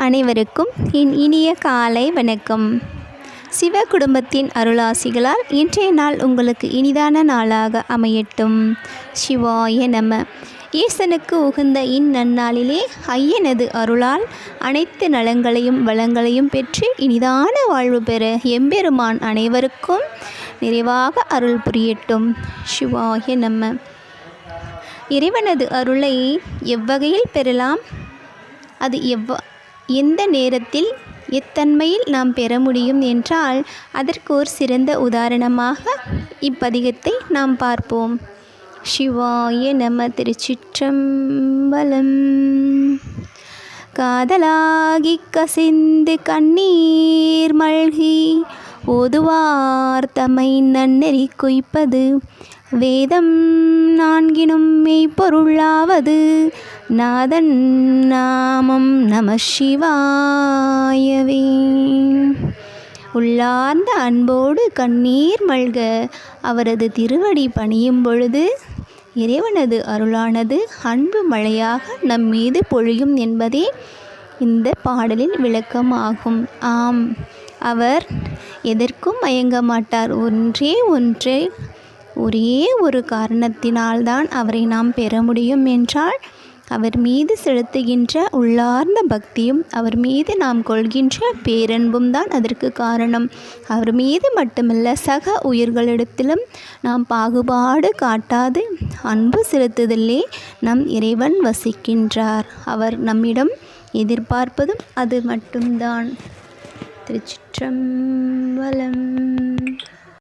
அனைவருக்கும் என் இனிய காலை வணக்கம். சிவ குடும்பத்தின் அருளாசிகளால் இன்றைய நாள் உங்களுக்கு இனிதான நாளாக அமையட்டும். சிவாய நம. ஈசனுக்கு உகந்த இந்நன்னாளிலே ஐயனது அருளால் அனைத்து நலங்களையும் வளங்களையும் பெற்று இனிதான வாழ்வு பெற எம்பெருமான் அனைவருக்கும் நிறைவாக அருள் புரியட்டும். சிவாய நம. இறைவனது அருளை எவ்வகையில் பெறலாம், அது எந்த நேரத்தில் எத்தன்மையில் நாம் பெற முடியும் என்றால் அதற்கு ஒரு சிறந்த உதாரணமாக இப்பதிகத்தை நாம் பார்ப்போம். சிவாய நம. திருச்சிற்றம்பலம். காதலாகி கசிந்து கண்ணீர் மல்கி ஓதுவார் தம்மை நன்னெறி குய்ப்பது வேதம் நான்கினும் மெய்ப்பொருளாவது நாதன் நாமம் நம சிவாயவே. உள்ளார்ந்த அன்போடு கண்ணீர் மல்க அவரது திருவடி பணியும் பொழுது இறைவனது அருளானது அன்பு மழையாக நம் மீது பொழியும் என்பதே இந்த பாடலின் விளக்கமாகும். ஆம், அவர் எதற்கும் மயங்க மாட்டார். ஒரே ஒரு காரணத்தினால்தான் அவரை நாம் பெற முடியும் என்றால் அவர் மீது செலுத்துகின்ற உள்ளார்ந்த பக்தியும் அவர் மீது நாம் கொள்கின்ற பேரன்பும் தான் அதற்கு காரணம். அவர் மீது மட்டுமல்ல, சக உயிர்களிடத்திலும் நாம் பாகுபாடு காட்டாது அன்பு செலுத்துதலே நம் இறைவன் வசிக்கின்றார். அவர் நம்மிடம் எதிர்பார்ப்பதும் அது மட்டும்தான். திருச்சிற்றம்பலம்.